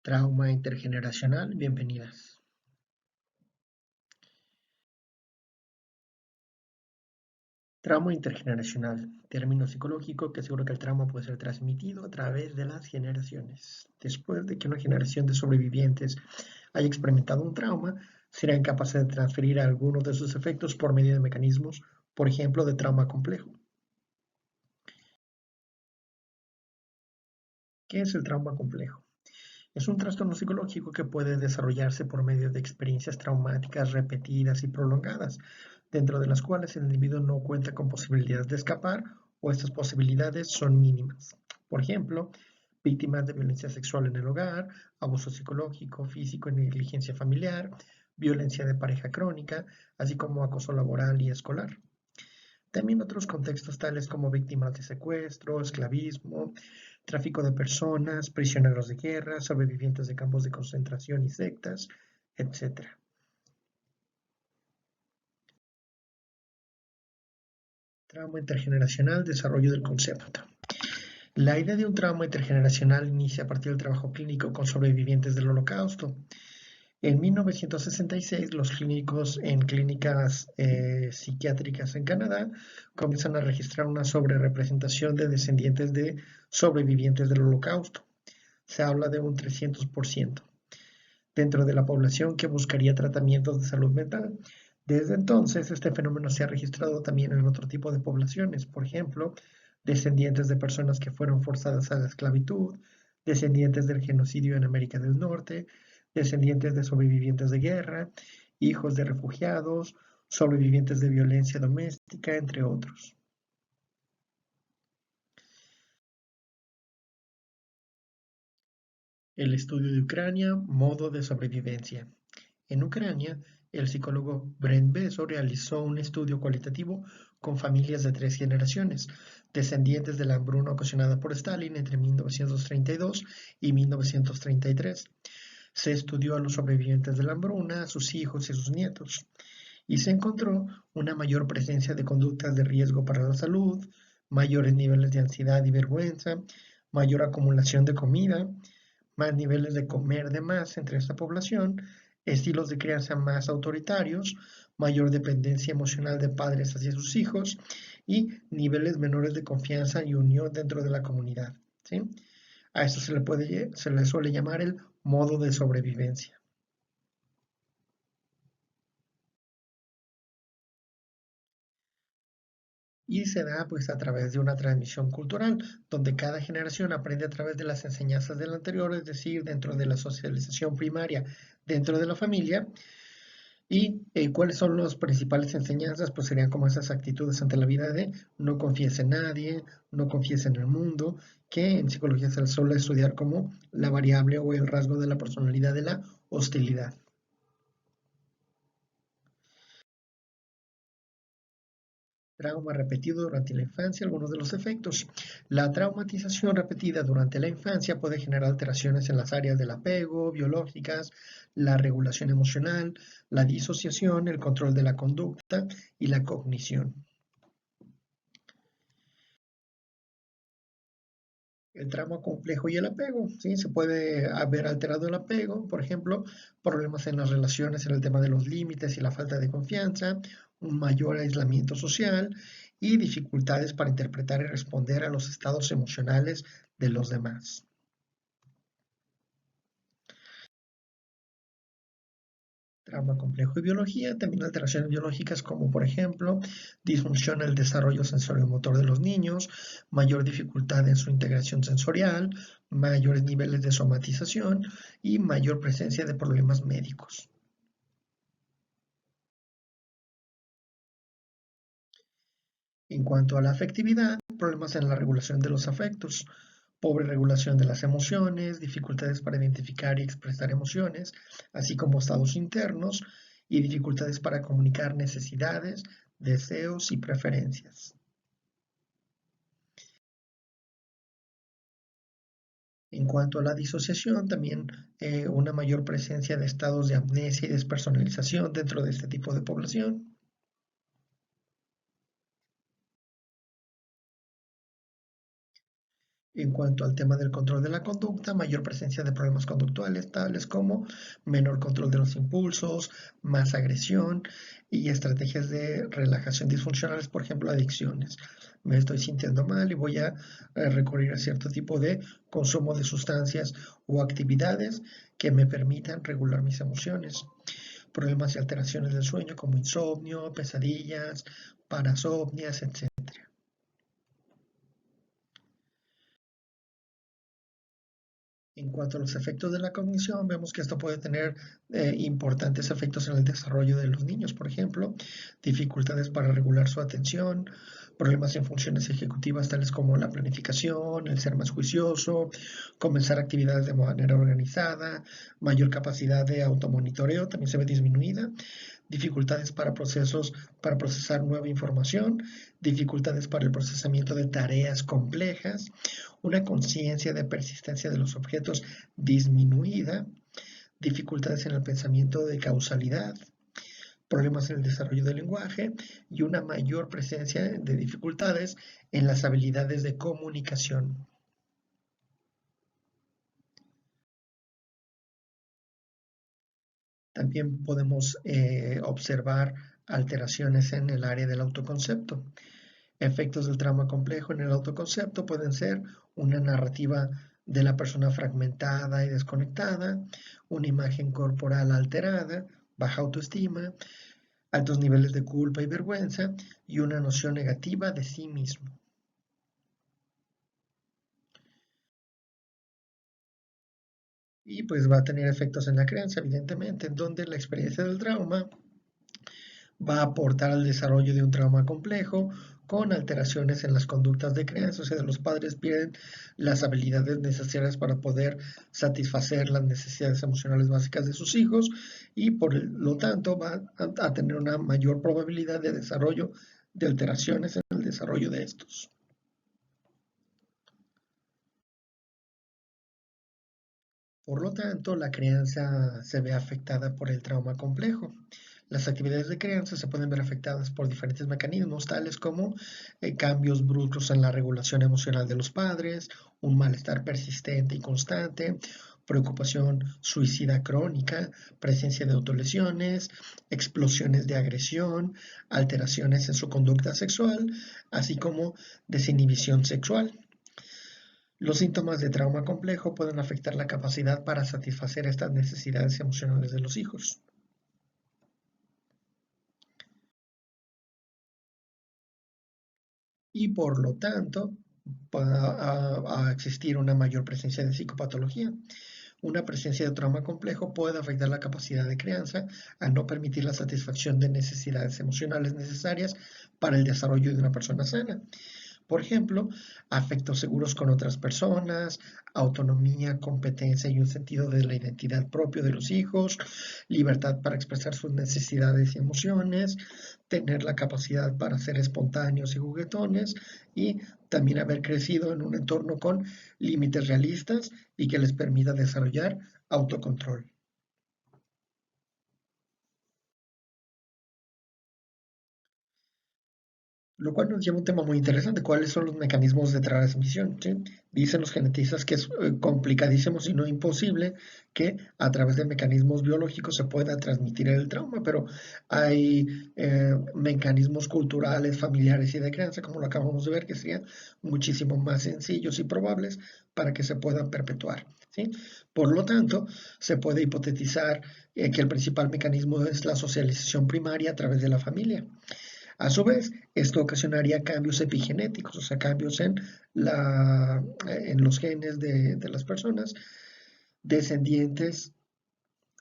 Trauma intergeneracional, bienvenidas. Trauma intergeneracional, término psicológico que asegura que el trauma puede ser transmitido a través de las generaciones. Después de que una generación de sobrevivientes haya experimentado un trauma, serán capaces de transferir algunos de sus efectos por medio de mecanismos, por ejemplo, de trauma complejo. ¿Qué es el trauma complejo? Es un trastorno psicológico que puede desarrollarse por medio de experiencias traumáticas repetidas y prolongadas, dentro de las cuales el individuo no cuenta con posibilidades de escapar o estas posibilidades son mínimas. Por ejemplo, víctimas de violencia sexual en el hogar, abuso psicológico, físico y negligencia familiar, violencia de pareja crónica, así como acoso laboral y escolar. También otros contextos tales como víctimas de secuestro, esclavismo, tráfico de personas, prisioneros de guerra, sobrevivientes de campos de concentración y sectas, etc. Trauma intergeneracional, desarrollo del concepto. La idea de un trauma intergeneracional inicia a partir del trabajo clínico con sobrevivientes del Holocausto. En 1966, los clínicos en clínicas psiquiátricas en Canadá comienzan a registrar una sobrerepresentación de descendientes de sobrevivientes del Holocausto. Se habla de un 300% dentro de la población que buscaría tratamientos de salud mental. Desde entonces, este fenómeno se ha registrado también en otro tipo de poblaciones, por ejemplo, descendientes de personas que fueron forzadas a la esclavitud, descendientes del genocidio en América del Norte, descendientes de sobrevivientes de guerra, hijos de refugiados, sobrevivientes de violencia doméstica, entre otros. El estudio de Ucrania, modo de sobrevivencia. En Ucrania, el psicólogo Brent Beso realizó un estudio cualitativo con familias de 3 generaciones, descendientes de la hambruna ocasionada por Stalin entre 1932 y 1933. Se estudió a los sobrevivientes de la hambruna, a sus hijos y a sus nietos, y se encontró una mayor presencia de conductas de riesgo para la salud, mayores niveles de ansiedad y vergüenza, mayor acumulación de comida, más niveles de comer de más entre esta población, estilos de crianza más autoritarios, mayor dependencia emocional de padres hacia sus hijos y niveles menores de confianza y unión dentro de la comunidad. ¿Sí? A esto se le suele llamar el modo de sobrevivencia. Y se da pues a través de una transmisión cultural, donde cada generación aprende a través de las enseñanzas del anterior, es decir, dentro de la socialización primaria dentro de la familia. ¿Y cuáles son las principales enseñanzas? Pues serían como esas actitudes ante la vida de no confíes en nadie, no confíes en el mundo, que en psicología se suele estudiar como la variable o el rasgo de la personalidad de la hostilidad. Trauma repetido durante la infancia, algunos de los efectos. La traumatización repetida durante la infancia puede generar alteraciones en las áreas del apego, biológicas, la regulación emocional, la disociación, el control de la conducta y la cognición. El trauma complejo y el apego, ¿sí? Se puede haber alterado el apego, por ejemplo, problemas en las relaciones en el tema de los límites y la falta de confianza, un mayor aislamiento social y dificultades para interpretar y responder a los estados emocionales de los demás. Trauma complejo y biología, también alteraciones biológicas como por ejemplo disfunción en el desarrollo sensoriomotor de los niños, mayor dificultad en su integración sensorial, mayores niveles de somatización y mayor presencia de problemas médicos. En cuanto a la afectividad, problemas en la regulación de los afectos, pobre regulación de las emociones, dificultades para identificar y expresar emociones, así como estados internos y dificultades para comunicar necesidades, deseos y preferencias. En cuanto a la disociación, también una mayor presencia de estados de amnesia y despersonalización dentro de este tipo de población. En cuanto al tema del control de la conducta, mayor presencia de problemas conductuales, tales como menor control de los impulsos, más agresión y estrategias de relajación disfuncionales, por ejemplo, adicciones. Me estoy sintiendo mal y voy a recurrir a cierto tipo de consumo de sustancias o actividades que me permitan regular mis emociones. Problemas y alteraciones del sueño como insomnio, pesadillas, parasomnias, etc. En cuanto a los efectos de la cognición, vemos que esto puede tener importantes efectos en el desarrollo de los niños, por ejemplo, dificultades para regular su atención, problemas en funciones ejecutivas tales como la planificación, el ser más juicioso, comenzar actividades de manera organizada, mayor capacidad de automonitoreo también se ve disminuida, dificultades para procesar nueva información, dificultades para el procesamiento de tareas complejas, una conciencia de persistencia de los objetos disminuida, dificultades en el pensamiento de causalidad, problemas en el desarrollo del lenguaje y una mayor presencia de dificultades en las habilidades de comunicación. También podemos observar alteraciones en el área del autoconcepto. Efectos del trauma complejo en el autoconcepto pueden ser una narrativa de la persona fragmentada y desconectada, una imagen corporal alterada, baja autoestima, altos niveles de culpa y vergüenza y una noción negativa de sí mismo. Y pues va a tener efectos en la creencia, evidentemente, en donde la experiencia del trauma va a aportar al desarrollo de un trauma complejo con alteraciones en las conductas de crianza, o sea, los padres pierden las habilidades necesarias para poder satisfacer las necesidades emocionales básicas de sus hijos y por lo tanto va a tener una mayor probabilidad de desarrollo de alteraciones en el desarrollo de estos. Por lo tanto, la crianza se ve afectada por el trauma complejo. Las actividades de crianza se pueden ver afectadas por diferentes mecanismos, tales como cambios bruscos en la regulación emocional de los padres, un malestar persistente y constante, preocupación suicida crónica, presencia de autolesiones, explosiones de agresión, alteraciones en su conducta sexual, así como desinhibición sexual. Los síntomas de trauma complejo pueden afectar la capacidad para satisfacer estas necesidades emocionales de los hijos. Y por lo tanto va a existir una mayor presencia de psicopatología. Una presencia de trauma complejo puede afectar la capacidad de crianza al no permitir la satisfacción de necesidades emocionales necesarias para el desarrollo de una persona sana. Por ejemplo, afectos seguros con otras personas, autonomía, competencia y un sentido de la identidad propio de los hijos, libertad para expresar sus necesidades y emociones, tener la capacidad para ser espontáneos y juguetones y también haber crecido en un entorno con límites realistas y que les permita desarrollar autocontrol. Lo cual nos lleva a un tema muy interesante, ¿cuáles son los mecanismos de transmisión? ¿Sí? Dicen los genetistas que es complicadísimo, si no imposible, que a través de mecanismos biológicos se pueda transmitir el trauma, pero hay mecanismos culturales, familiares y de crianza, como lo acabamos de ver, que serían muchísimo más sencillos y probables para que se puedan perpetuar. ¿Sí? Por lo tanto, se puede hipotetizar que el principal mecanismo es la socialización primaria a través de la familia. A su vez, esto ocasionaría cambios epigenéticos, o sea, cambios en los genes de las personas descendientes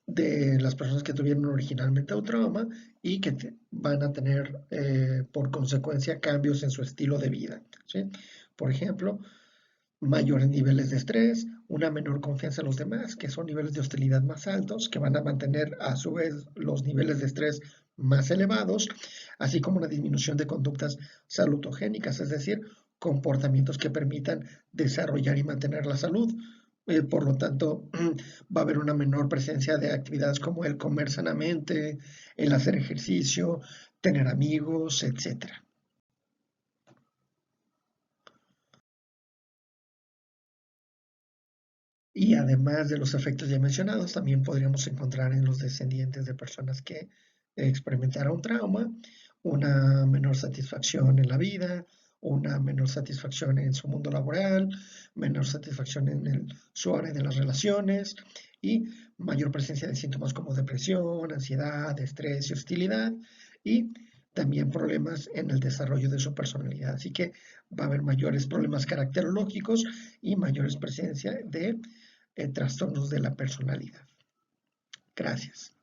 de las personas que tuvieron originalmente un trauma y que van a tener por consecuencia cambios en su estilo de vida. ¿Sí? Por ejemplo, mayores niveles de estrés, una menor confianza en los demás, que son niveles de hostilidad más altos, que van a mantener a su vez los niveles de estrés más elevados, así como una disminución de conductas salutogénicas, es decir, comportamientos que permitan desarrollar y mantener la salud. Por lo tanto, va a haber una menor presencia de actividades como el comer sanamente, el hacer ejercicio, tener amigos, etc. Y además de los efectos ya mencionados, también podríamos encontrar en los descendientes de personas que experimentaron trauma una menor satisfacción en la vida, una menor satisfacción en su mundo laboral, menor satisfacción en su área de las relaciones y mayor presencia de síntomas como depresión, ansiedad, estrés y hostilidad y también problemas en el desarrollo de su personalidad. Así que va a haber mayores problemas caracterológicos y mayores presencia de trastornos de la personalidad. Gracias.